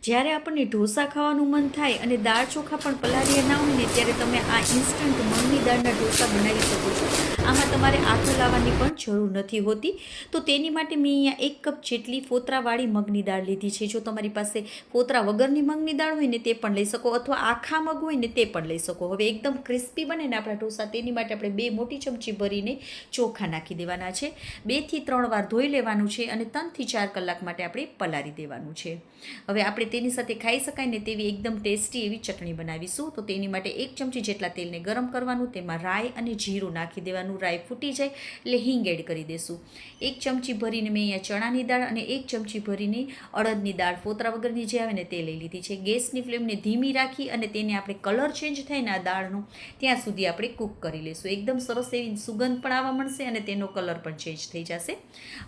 જ્યારે આપણને ઢોસા ખાવાનું મન થાય અને દાળ ચોખા પણ પલાળીએ ના હોય ને ત્યારે તમે આ ઇન્સ્ટન્ટ મગની દાળના ઢોસા બનાવી શકો છો. આમાં તમારે આથો લાવવાની પણ જરૂર નથી હોતી. તો તેની માટે મેં અહીંયા 1 કપ જેટલી ફોતરાવાળી મગની દાળ લીધી છે. જો તમારી પાસે ફોતરા વગરની મગની દાળ હોય ને તે પણ લઈ શકો, અથવા આખા મગ હોય ને તે પણ લઈ શકો. હવે એકદમ ક્રિસ્પી બને ને આપણા ઢોસા, તેની માટે આપણે 2 મોટી ચમચી ભરીને ચોખા નાખી દેવાના છે. 2 થી 3 વાર ધોઈ લેવાનું છે અને 3 થી 4 કલાક માટે આપણે પલાળી દેવાનું છે. હવે આપણે તેની સાથે ખાઈ શકાય ને તેવી એકદમ ટેસ્ટી એવી ચટણી બનાવીશું. તો તેની માટે 1 ચમચી જેટલા તેલને ગરમ કરવાનું, તેમાં રાઈ અને જીરું નાખી દેવાનું. રાઈ ફૂટી જાય એટલે હિંગ એડ કરી દેશું. 1 ચમચી ભરીને મેં અહીંયા ચણાની દાળ અને 1 ચમચી ભરીને અડદની દાળ ફોતરા વગરની જે આવે ને તે લઈ લીધી છે. ગેસની ફ્લેમને ધીમી રાખી અને તેને આપણે કલર ચેન્જ થાય ને આ દાળનો ત્યાં સુધી આપણે કૂક કરી લઈશું. એકદમ સરસ એવી સુગંધ પણ આવવા મળશે અને તેનો કલર પણ ચેન્જ થઈ જશે.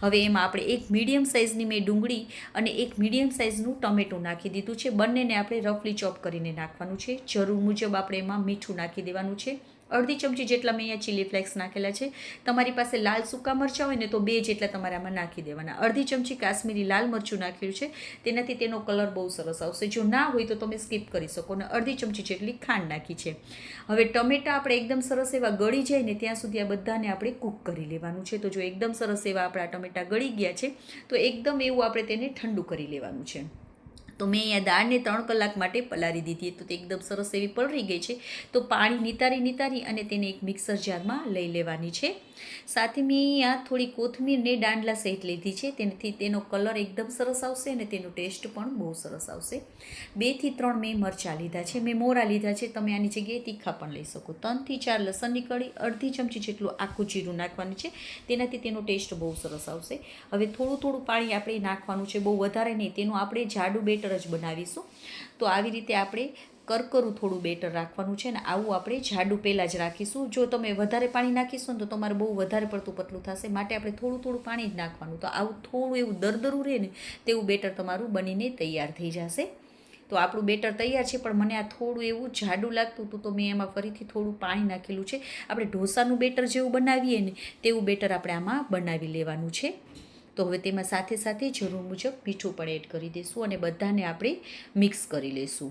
હવે એમાં આપણે 1 મીડિયમ સાઇઝની મેં ડુંગળી અને 1 મીડિયમ સાઇઝનું ટમેટું નાખી દીધું છે. બંનેને આપણે રફલી ચોપ કરીને નાખવાનું છે. જરૂર મુજબ આપણે એમાં મીઠું નાખી દેવાનું છે. અડધી ચમચી જેટલા મેં અહીંયા ચીલી ફ્લેક્સ નાખેલા છે. તમારી પાસે લાલ સૂકા મરચાં હોય ને તો 2 જેટલા તમારે આમાં નાખી દેવાના. અડધી ચમચી કાશ્મીરી લાલ મરચું નાખ્યું છે, તેનાથી તેનો કલર બહુ સરસ આવશે. જો ના હોય તો તમે સ્કીપ કરી શકો. અને અડધી ચમચી જેટલી ખાંડ નાખી છે. હવે ટમેટા આપણે એકદમ સરસ એવા ગળી જાય ને ત્યાં સુધી આ બધાને આપણે કૂક કરી લેવાનું છે. તો જો એકદમ સરસ એવા આપણા ટમેટા ગળી ગયા છે તો એકદમ એવું આપણે તેને ઠંડુ કરી લેવાનું છે. તો મેં અહીંયા દાળને 3 કલાક માટે પલાળી દીધી. તો તે એકદમ સરસ એવી પલળી ગઈ છે. તો પાણી નિતારી અને તેને એક મિક્સર જારમાં લઈ લેવાની છે. સાથે મેં અહીંયા થોડી કોથમીરને દાંડલા સહિત લીધી છે. તેનાથી તેનો કલર એકદમ સરસ આવશે અને તેનો ટેસ્ટ પણ બહુ સરસ આવશે. 2 થી 3 મેં મરચાં લીધા છે, મેં મોરા લીધા છે. તમે આની જગ્યાએ તીખા પણ લઈ શકો. 3 થી 4 લસણની કળી, અડધી ચમચી જેટલું આખું જીરું નાખવાનું છે. તેનાથી તેનો ટેસ્ટ બહુ સરસ આવશે. હવે થોડું પાણી આપણે નાખવાનું છે, બહુ વધારે નહીં. તેનું આપણે જાડું બેટર જ બનાવીશું. તો આવી રીતે આપણે કરકરું થોડું બેટર રાખવાનું છે ને આવું આપણે જાડું પહેલાં જ રાખીશું. જો તમે વધારે પાણી નાખીશો ને તો તમારે બહુ વધારે પડતું પતલું થશે, માટે આપણે થોડું પાણી જ નાખવાનું. તો આવું થોડું એવું દરદરું રહે ને તેવું બેટર તમારું બનીને તૈયાર થઈ જશે. તો આપણું બેટર તૈયાર છે, પણ મને આ થોડું એવું જાડું લાગતું હતું તો મેં એમાં ફરીથી થોડું પાણી નાખેલું છે. આપણે ઢોસાનું બેટર જેવું બનાવીએ ને તેવું બેટર આપણે આમાં બનાવી લેવાનું છે. તો હવે તેમાં સાથે જરૂર મુજબ મીઠું પણ એડ કરી દઈશું અને બધાને આપણે મિક્સ કરી લઈશું.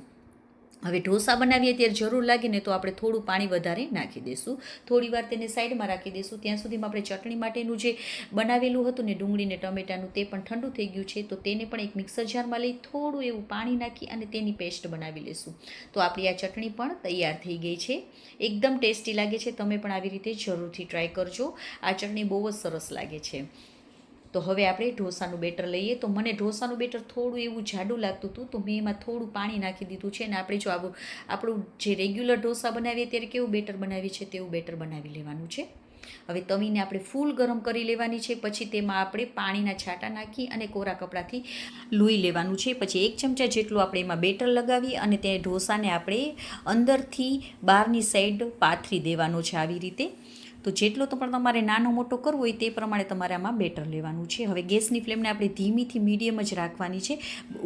હવે ઢોસા બનાવીએ ત્યારે જરૂર લાગે ને તો આપણે થોડું પાણી વધારે નાખી દઈશું. થોડી વાર તેને સાઈડમાં રાખી દઈશું. ત્યાં સુધીમાં આપણે ચટણી માટેનું જે બનાવેલું હતું ને ડુંગળીને ટમેટાનું તે પણ ઠંડુ થઈ ગયું છે. તો તેને પણ એક મિક્સર જારમાં લઈ થોડું એવું પાણી નાખી અને તેની પેસ્ટ બનાવી લઈશું. તો આપણી આ ચટણી પણ તૈયાર થઈ ગઈ છે. એકદમ ટેસ્ટી લાગે છે. તમે પણ આવી રીતે જરૂરથી ટ્રાય કરજો. આ ચટણી બહુ જ સરસ લાગે છે. તો હવે આપણે ઢોસાનું બેટર લઈએ. તો મને ઢોસાનું બેટર થોડું એવું જાડું લાગતું હતું તો મેં એમાં થોડું પાણી નાખી દીધું છે. અને આપણે જો આપણું જે રેગ્યુલર ઢોસા બનાવીએ ત્યારે કેવું બેટર બનાવીએ છીએ તેવું બેટર બનાવી લેવાનું છે. હવે તવીને આપણે ફૂલ ગરમ કરી લેવાની છે. પછી તેમાં આપણે પાણીના છાંટા નાખી અને કોરા કપડાથી લૂઈ લેવાનું છે. પછી 1 ચમચા જેટલું આપણે એમાં બેટર લગાવી અને તે ઢોસાને આપણે અંદરથી બહારની સાઈડ પાથરી દેવાનો છે આવી રીતે. તો જેટલો તો પણ તમારે નાનો મોટો કરવો હોય તે પ્રમાણે તમારે આમાં બેટર લેવાનું છે. હવે ગેસની ફ્લેમને આપણે ધીમીથી મીડિયમ જ રાખવાની છે.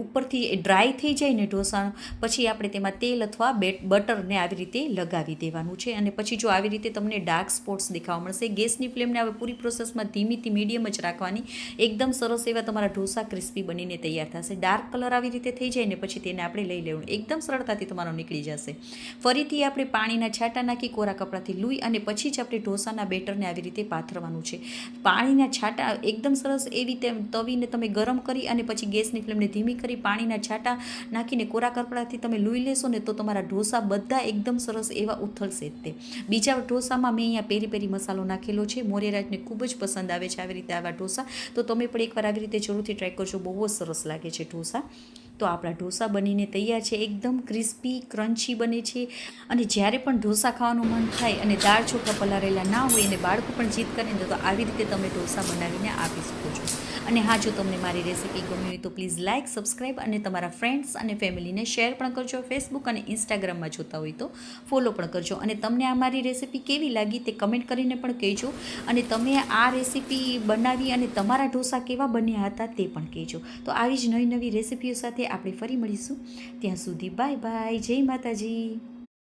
ઉપરથી ડ્રાય થઈ જાય ને ઢોસાનું પછી આપણે તેમાં તેલ અથવા બટરને આવી રીતે લગાવી દેવાનું છે. અને પછી જો આવી રીતે તમને ડાર્ક સ્પોટ્સ દેખાવા મળશે. ગેસની ફ્લેમને હવે પૂરી પ્રોસેસમાં ધીમીથી મીડિયમ જ રાખવાની. એકદમ સરસ એવા તમારા ઢોસા ક્રિસ્પી બનીને તૈયાર થશે. ડાર્ક કલર આવી રીતે થઈ જાય ને પછી તેને આપણે લઈ લેવાનું. એકદમ સરળતાથી તમારો નીકળી જશે. ફરીથી આપણે પાણીના છાંટા નાખી કોરા કપડાથી લૂઈ અને પછી જ આપણે ઢોસાના બેટરને આવી રીતે પાથરવાનું છે. પાણીના છાંટા એકદમ સરસ એવી તવીને તમે ગરમ કરી અને પછી ગેસની ફ્લેમને ધીમી કરી પાણીના છાંટા નાખીને કોરા કપડાથી તમે લૂઈ લેશો ને તો તમારા ઢોસા બધા એકદમ સરસ એવા ઉથલશે. તે બીજા ઢોસામાં મેં અહીંયા પેરી પેરી મસાલો નાખેલો છે. મોરેરાજને ખૂબ જ પસંદ આવે છે આવી રીતે આવા ઢોસા. તો તમે પણ એકવાર આવી રીતે જરૂરથી ટ્રાય કરજો. બહુ જ સરસ લાગે છે ઢોસા. તો આપણા ઢોસા બનીને તૈયાર છે. એકદમ ક્રિસ્પી ક્રન્ચી બને છે. અને જ્યારે પણ ઢોસા ખાવાનું મન થાય અને દાળ ચોખા પલાળેલા ના હોય અને બાળકો પણ જીદ કરે ને તો આવી રીતે તમે ઢોસા બનાવીને આપી શકો છો. અને હા, જો તમને મારી રેસીપી ગમી હોય તો પ્લીઝ લાઇક, સબસ્ક્રાઈબ અને તમારા ફ્રેન્ડ્સ અને ફેમિલીને શેર પણ કરજો. ફેસબુક અને ઇન્સ્ટાગ્રામમાં જોતા હોય તો ફોલો પણ કરજો. અને તમને આ મારી રેસીપી કેવી લાગી તે કમેન્ટ કરીને પણ કહેજો. અને તમે આ રેસીપી બનાવી અને તમારા ઢોસા કેવા બન્યા હતા તે પણ કહેજો. તો આવી જ નવી રેસીપીઓ સાથે આપણે ફરી મળીશું. ત્યાં સુધી બાય બાય. જય માતાજી.